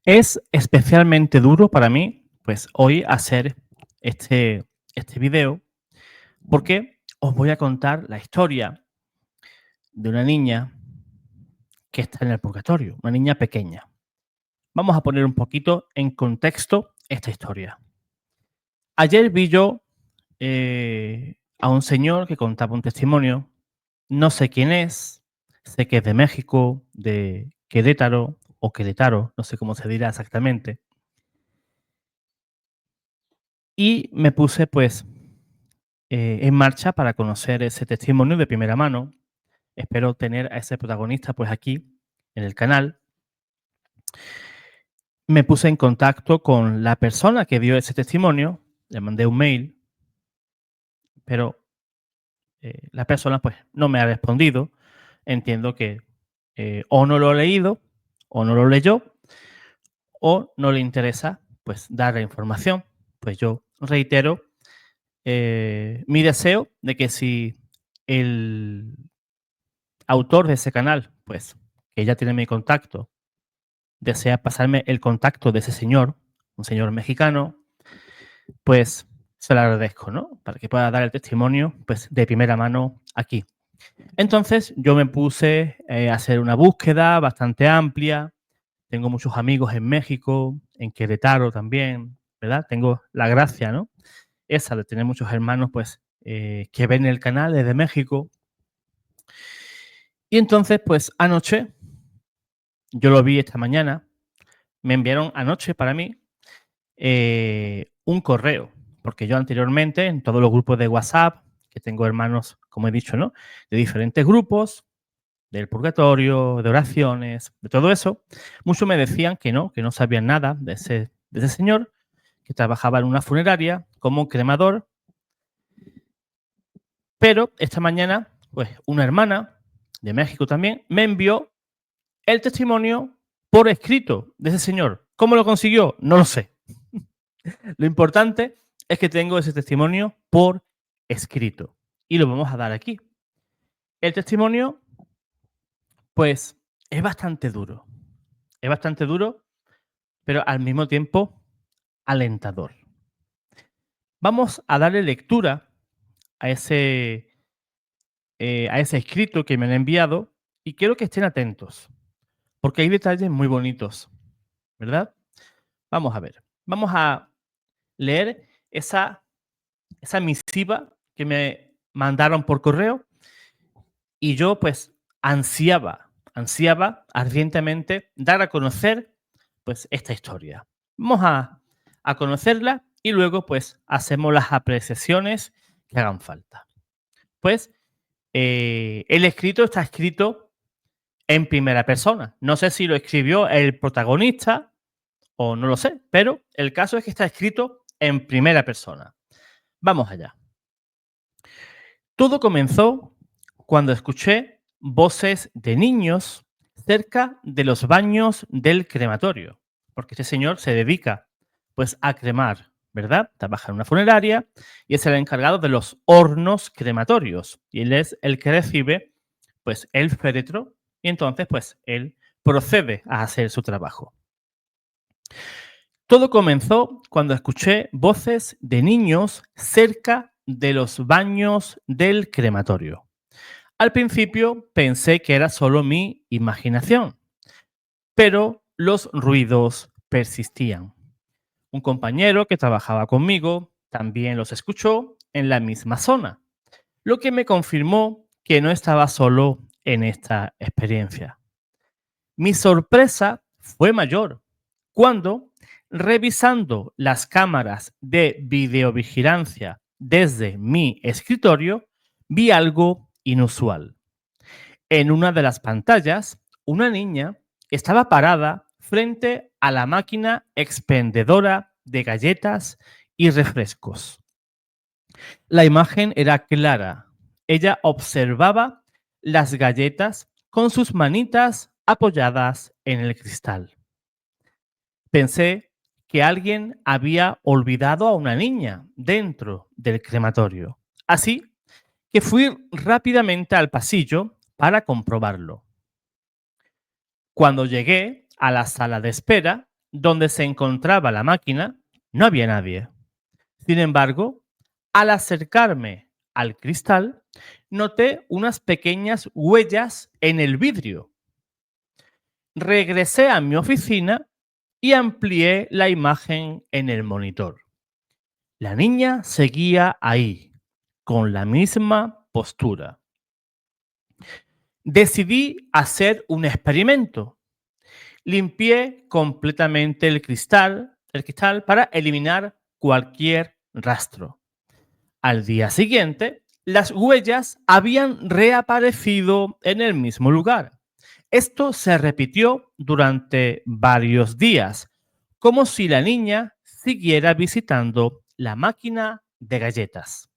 Es especialmente duro para mí, pues hoy hacer este video, porque os voy a contar la historia de una niña que está en el purgatorio, una niña pequeña. Vamos a poner un poquito en contexto esta historia. Ayer vi yo a un señor que contaba un testimonio, no sé quién es, sé que es de México, de Querétaro o Querétaro, no sé cómo se dirá exactamente, y me puse pues en marcha para conocer ese testimonio de primera mano. Espero tener a ese protagonista pues aquí en el canal. Me puse en contacto con la persona que dio ese testimonio, le mandé un mail, pero la persona pues no me ha respondido. Entiendo que o no lo ha leído, o no lo leyó, o no le interesa pues dar la información. Pues yo reitero mi deseo de que si el autor de ese canal, pues que ya tiene mi contacto, desea pasarme el contacto de ese señor, un señor mexicano, pues se lo agradezco, ¿no? Para que pueda dar el testimonio, pues de primera mano aquí. Entonces yo me puse a hacer una búsqueda bastante amplia. Tengo muchos amigos en México, en Querétaro también, ¿verdad? Tengo la gracia, ¿no? Esa de tener muchos hermanos, pues, que ven el canal desde México. Y entonces, pues, anoche, yo lo vi esta mañana, me enviaron anoche para mí un correo, porque yo anteriormente en todos los grupos de WhatsApp, que tengo hermanos, como he dicho, ¿no? De diferentes grupos, del purgatorio, de oraciones, de todo eso, muchos me decían que no sabían nada de ese señor, que trabajaba en una funeraria como cremador, pero esta mañana, pues una hermana de México también me envió el testimonio por escrito de ese señor. ¿Cómo lo consiguió? No lo sé. Lo importante es que tengo ese testimonio por escrito y lo vamos a dar aquí. El testimonio, pues, es bastante duro, pero al mismo tiempo alentador. Vamos a darle lectura a a ese escrito que me han enviado y quiero que estén atentos, porque hay detalles muy bonitos, ¿verdad? Vamos a ver, vamos a leer esa misiva que me mandaron por correo y yo pues ansiaba ardientemente dar a conocer pues esta historia. Vamos a conocerla y luego pues hacemos las apreciaciones que hagan falta. Pues el escrito está escrito en primera persona. No sé si lo escribió el protagonista o no lo sé, pero el caso es que está escrito en primera persona. Vamos allá. Todo comenzó cuando escuché voces de niños cerca de los baños del crematorio, porque este señor se dedica pues a cremar, ¿verdad? Trabaja en una funeraria y es el encargado de los hornos crematorios y él es el que recibe pues el féretro y entonces pues él procede a hacer su trabajo. Todo comenzó cuando escuché voces de niños cerca de los baños del crematorio. Al principio pensé que era solo mi imaginación, pero los ruidos persistían. Un compañero que trabajaba conmigo también los escuchó en la misma zona, lo que me confirmó que no estaba solo en esta experiencia. Mi sorpresa fue mayor cuando, revisando las cámaras de videovigilancia desde mi escritorio, vi algo inusual. En una de las pantallas, una niña estaba parada frente a la máquina expendedora de galletas y refrescos. La imagen era clara. Ella observaba las galletas con sus manitas apoyadas en el cristal. Pensé que alguien había olvidado a una niña dentro del crematorio. Así que fui rápidamente al pasillo para comprobarlo. Cuando llegué a la sala de espera, donde se encontraba la máquina no había nadie. Sin embargo, al acercarme al cristal, noté unas pequeñas huellas en el vidrio. Regresé a mi oficina y amplié la imagen en el monitor. La niña seguía ahí, con la misma postura. Decidí hacer un experimento. Limpié completamente el cristal para eliminar cualquier rastro. Al día siguiente, las huellas habían reaparecido en el mismo lugar. Esto se repitió durante varios días, como si la niña siguiera visitando la máquina de galletas.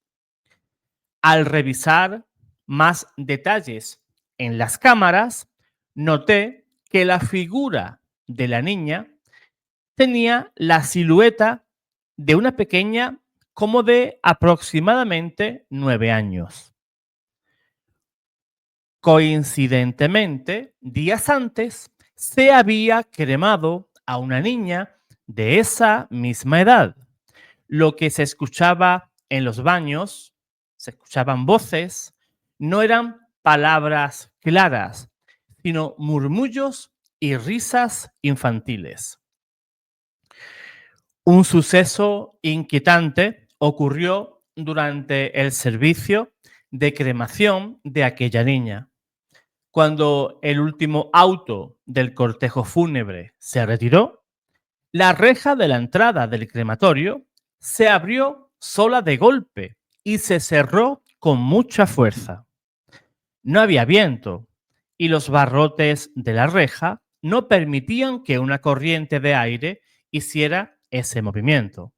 Al revisar más detalles en las cámaras, noté que la figura de la niña tenía la silueta de una pequeña como de aproximadamente 9 años. Coincidentemente, días antes se había cremado a una niña de esa misma edad. Lo que se escuchaba en los baños, se escuchaban voces, no eran palabras claras, sino murmullos y risas infantiles. Un suceso inquietante ocurrió durante el servicio de cremación de aquella niña. Cuando el último auto del cortejo fúnebre se retiró, la reja de la entrada del crematorio se abrió sola de golpe y se cerró con mucha fuerza. No había viento y los barrotes de la reja no permitían que una corriente de aire hiciera ese movimiento.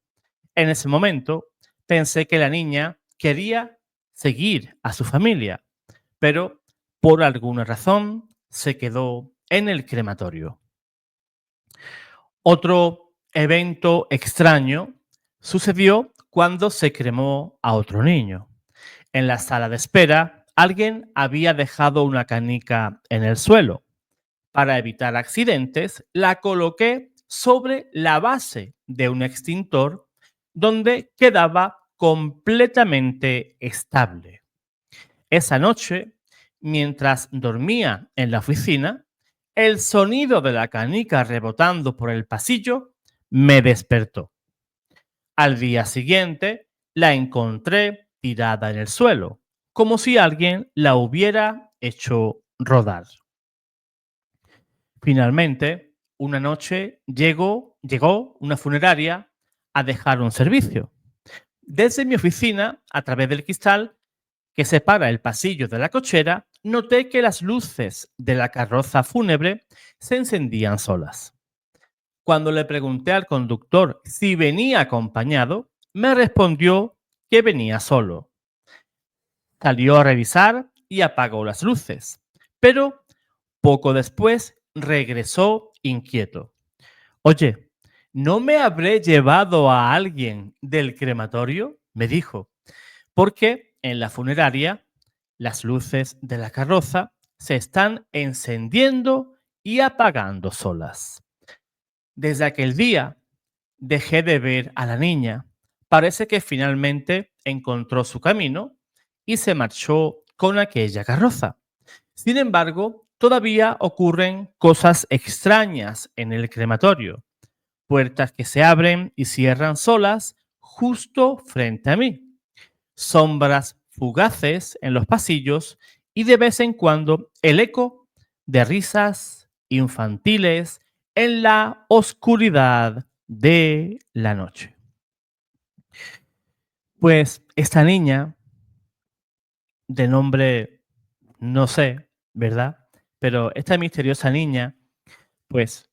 En ese momento pensé que la niña quería seguir a su familia, pero por alguna razón se quedó en el crematorio. Otro evento extraño sucedió cuando se cremó a otro niño. En la sala de espera, alguien había dejado una canica en el suelo. Para evitar accidentes, la coloqué sobre la base de un extintor donde quedaba completamente estable. Esa noche, mientras dormía en la oficina, el sonido de la canica rebotando por el pasillo me despertó. Al día siguiente, la encontré tirada en el suelo, como si alguien la hubiera hecho rodar. Finalmente, una noche llegó una funeraria a dejar un servicio. Desde mi oficina, a través del cristal que separa el pasillo de la cochera, noté que las luces de la carroza fúnebre se encendían solas. Cuando le pregunté al conductor si venía acompañado, me respondió que venía solo. Salió a revisar y apagó las luces, pero poco después regresó inquieto. Oye, ¿no me habré llevado a alguien del crematorio? Me dijo, porque en la funeraria las luces de la carroza se están encendiendo y apagando solas. Desde aquel día dejé de ver a la niña. Parece que finalmente encontró su camino y se marchó con aquella carroza. Sin embargo, todavía ocurren cosas extrañas en el crematorio. Puertas que se abren y cierran solas justo frente a mí. Sombras fugaces en los pasillos y de vez en cuando el eco de risas infantiles en la oscuridad de la noche. Pues esta niña, de nombre no sé, ¿verdad? Pero esta misteriosa niña, pues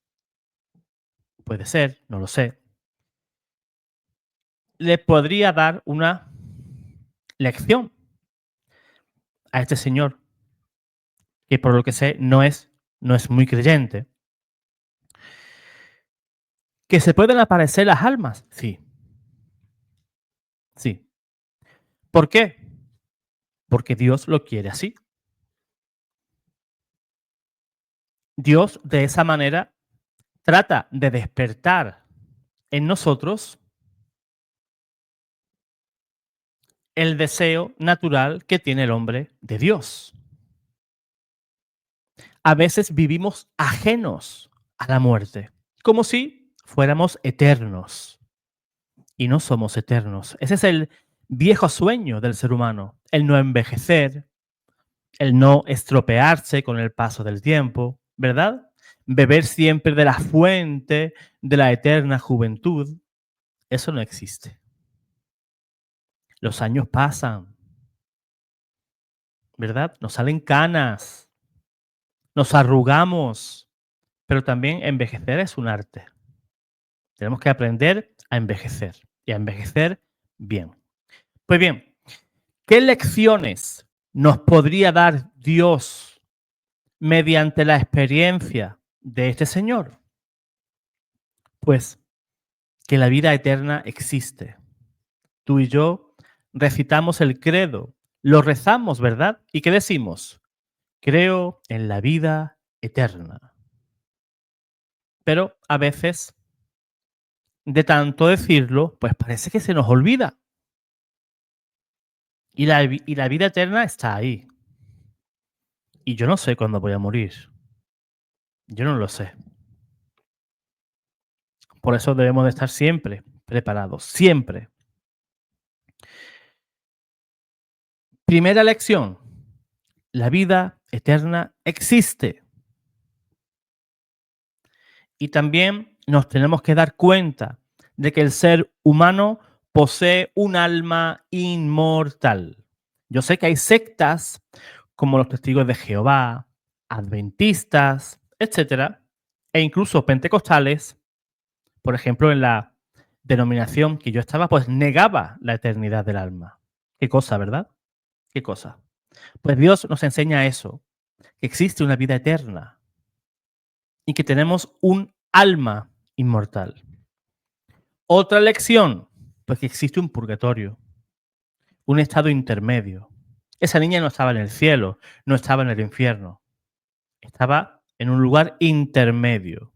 puede ser, no lo sé, le podría dar una lección a este señor, que por lo que sé no es muy creyente. ¿Que se pueden aparecer las almas? Sí, sí. ¿Por qué? Porque Dios lo quiere así. Dios de esa manera trata de despertar en nosotros el deseo natural que tiene el hombre de Dios. A veces vivimos ajenos a la muerte, como si fuéramos eternos, y no somos eternos. Ese es el viejo sueño del ser humano, el no envejecer, el no estropearse con el paso del tiempo, ¿verdad? Beber siempre de la fuente de la eterna juventud. Eso no existe. Los años pasan, ¿verdad? Nos salen canas, nos arrugamos, pero también envejecer es un arte. Tenemos que aprender a envejecer y a envejecer bien. Pues bien, ¿qué lecciones nos podría dar Dios mediante la experiencia de este Señor? Pues que la vida eterna existe. Tú y yo recitamos el credo, lo rezamos, ¿verdad? ¿Y qué decimos? Creo en la vida eterna. Pero a veces, de tanto decirlo, pues parece que se nos olvida. Y la vida eterna está ahí. Y yo no sé cuándo voy a morir. Yo no lo sé. Por eso debemos de estar siempre preparados, siempre. Primera lección, la vida eterna existe. Y también nos tenemos que dar cuenta de que el ser humano posee un alma inmortal. Yo sé que hay sectas como los testigos de Jehová, adventistas, etcétera, e incluso pentecostales, por ejemplo, en la denominación que yo estaba, pues negaba la eternidad del alma. Qué cosa, ¿verdad? Qué cosa. Pues Dios nos enseña eso, que existe una vida eterna y que tenemos un alma inmortal. Otra lección, pues que existe un purgatorio, un estado intermedio. Esa niña no estaba en el cielo, no estaba en el infierno, estaba en un lugar intermedio.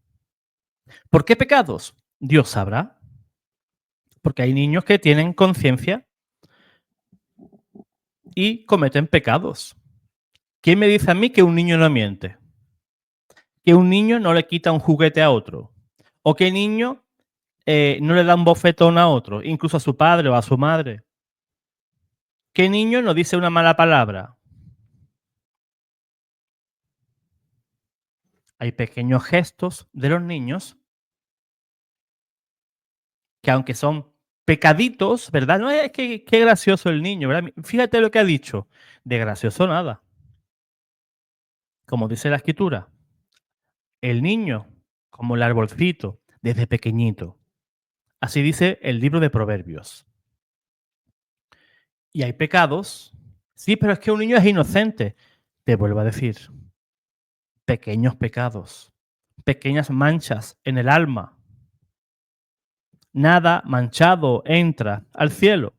¿Por qué pecados? Dios sabrá, porque hay niños que tienen conciencia y cometen pecados. ¿Quién me dice a mí que un niño no miente? Que un niño no le quita un juguete a otro. O que el niño no le da un bofetón a otro, incluso a su padre o a su madre. ¿Qué niño no dice una mala palabra? Hay pequeños gestos de los niños que aunque son pecaditos, ¿verdad? No es que qué gracioso el niño, ¿verdad? Fíjate lo que ha dicho. De gracioso nada. Como dice la escritura, el niño como el arbolcito desde pequeñito. Así dice el libro de Proverbios. Y hay pecados. Sí, pero es que un niño es inocente. Te vuelvo a decir, pequeños pecados, pequeñas manchas en el alma. Nada manchado entra al cielo.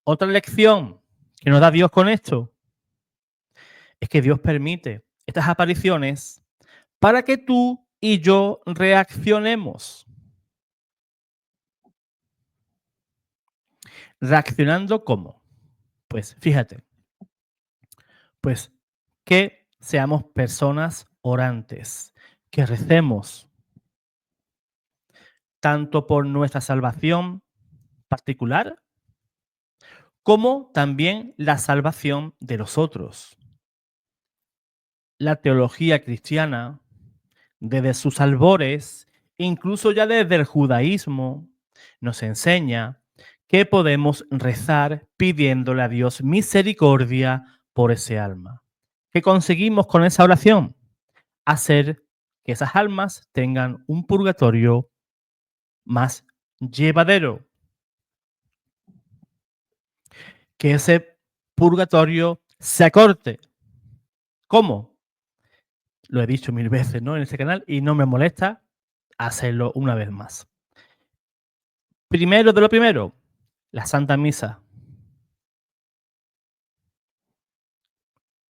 Otra lección que nos da Dios con esto es que Dios permite estas apariciones para que tú y yo reaccionemos. ¿Reaccionando cómo? Pues fíjate, pues que seamos personas orantes, que recemos tanto por nuestra salvación particular como también la salvación de los otros. La teología cristiana, desde sus albores, incluso ya desde el judaísmo, nos enseña que podemos rezar pidiéndole a Dios misericordia por ese alma. ¿Qué conseguimos con esa oración? Hacer que esas almas tengan un purgatorio más llevadero, que ese purgatorio se acorte. ¿Cómo? Lo he dicho mil veces, ¿no? En este canal y no me molesta hacerlo una vez más. Primero de lo primero, la Santa Misa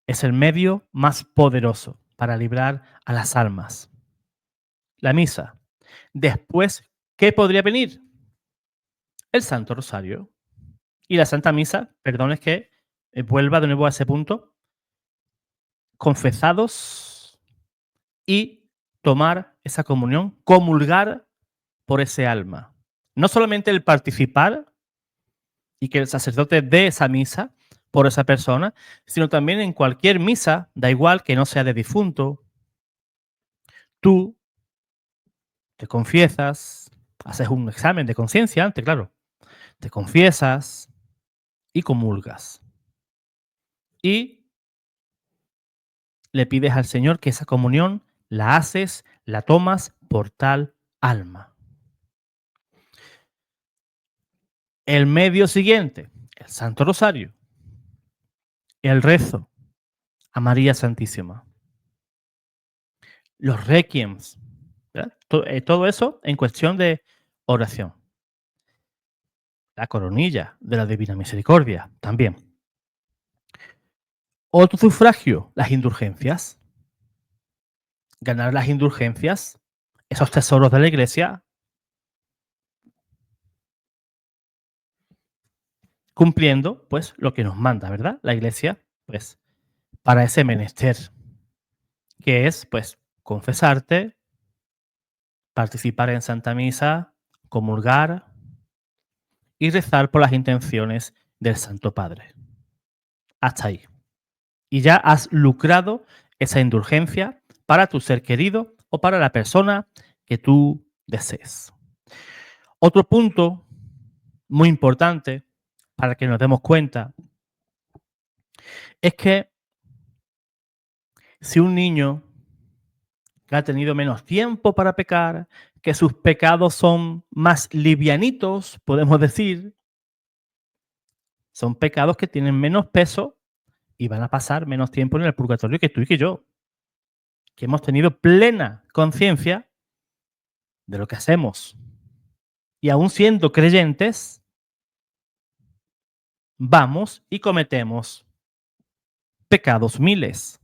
es el medio más poderoso para librar a las almas. la misa. Después, ¿qué podría venir? El Santo Rosario. Y la Santa Misa, perdón, es que vuelva de nuevo a ese punto, confesados y tomar esa comunión, comulgar por ese alma. No solamente el participar y que el sacerdote dé esa misa por esa persona, sino también en cualquier misa, da igual que no sea de difunto, tú te confiesas, haces un examen de conciencia antes, claro, te confiesas y comulgas. Y le pides al Señor que esa comunión la haces, la tomas por tal alma. El medio siguiente, el Santo Rosario, el rezo a María Santísima, los requiems, ¿verdad? Todo eso en cuestión de oración. La coronilla de la Divina Misericordia también. Otro sufragio, las indulgencias. Ganar las indulgencias, esos tesoros de la Iglesia, cumpliendo pues lo que nos manda, ¿verdad? La Iglesia, pues, para ese menester, que es pues confesarte, participar en Santa Misa, comulgar y rezar por las intenciones del Santo Padre. Hasta ahí. Y ya has lucrado esa indulgencia para tu ser querido o para la persona que tú desees. Otro punto muy importante para que nos demos cuenta es que si un niño que ha tenido menos tiempo para pecar, que sus pecados son más livianitos, podemos decir, son pecados que tienen menos peso y van a pasar menos tiempo en el purgatorio que tú y que yo, que hemos tenido plena conciencia de lo que hacemos. Y aún siendo creyentes, vamos y cometemos pecados miles.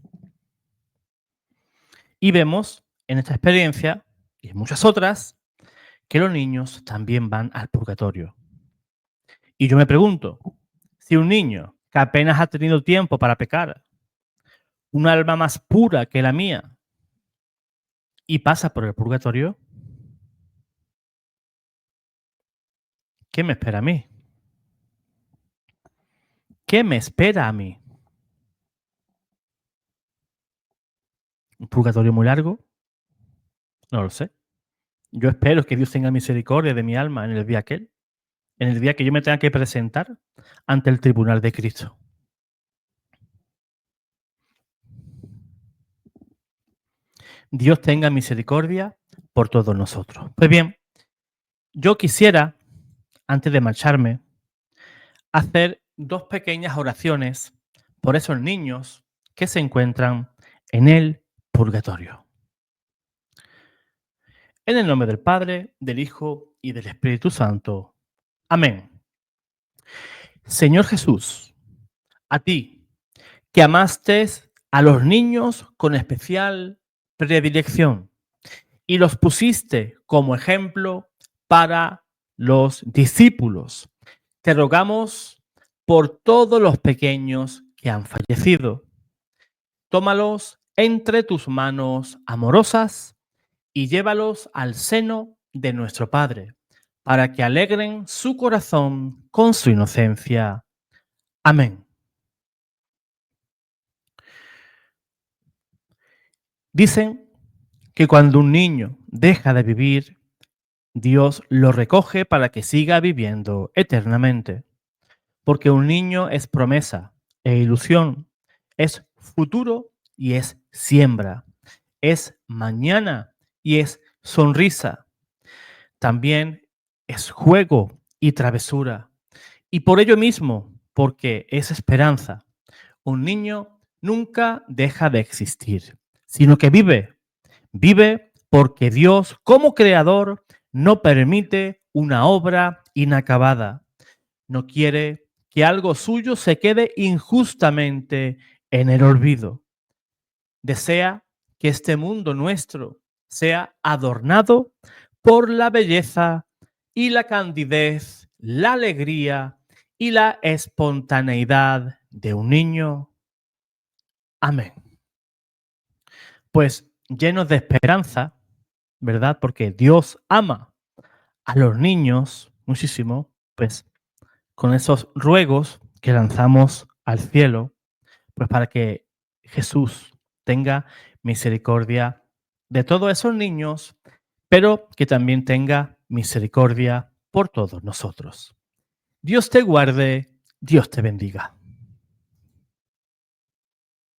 Y vemos en esta experiencia y en muchas otras que los niños también van al purgatorio. Y yo me pregunto, si un niño que apenas ha tenido tiempo para pecar, un alma más pura que la mía, y pasa por el purgatorio, ¿qué me espera a mí? ¿Qué me espera a mí? ¿Un purgatorio muy largo? No lo sé. Yo espero que Dios tenga misericordia de mi alma en el día aquel, en el día que yo me tenga que presentar ante el tribunal de Cristo. Dios tenga misericordia por todos nosotros. Pues bien, yo quisiera, antes de marcharme, hacer dos pequeñas oraciones por esos niños que se encuentran en el purgatorio. En el nombre del Padre, del Hijo y del Espíritu Santo. Amén. Señor Jesús, a ti, que amaste a los niños con especial predilección y los pusiste como ejemplo para los discípulos. Te rogamos por todos los pequeños que han fallecido. Tómalos entre tus manos amorosas y llévalos al seno de nuestro Padre, para que alegren su corazón con su inocencia. Amén. Dicen que cuando un niño deja de vivir, Dios lo recoge para que siga viviendo eternamente. Porque un niño es promesa e ilusión, es futuro y es siembra, es mañana y es sonrisa. También es juego y travesura. Y por ello mismo, porque es esperanza, un niño nunca deja de existir, sino que vive. Vive porque Dios, como creador, no permite una obra inacabada. No quiere que algo suyo se quede injustamente en el olvido. Desea que este mundo nuestro sea adornado por la belleza y la candidez, la alegría y la espontaneidad de un niño. Amén. Pues llenos de esperanza, ¿verdad? Porque Dios ama a los niños muchísimo, pues con esos ruegos que lanzamos al cielo, pues para que Jesús tenga misericordia de todos esos niños, pero que también tenga misericordia por todos nosotros. Dios te guarde, Dios te bendiga.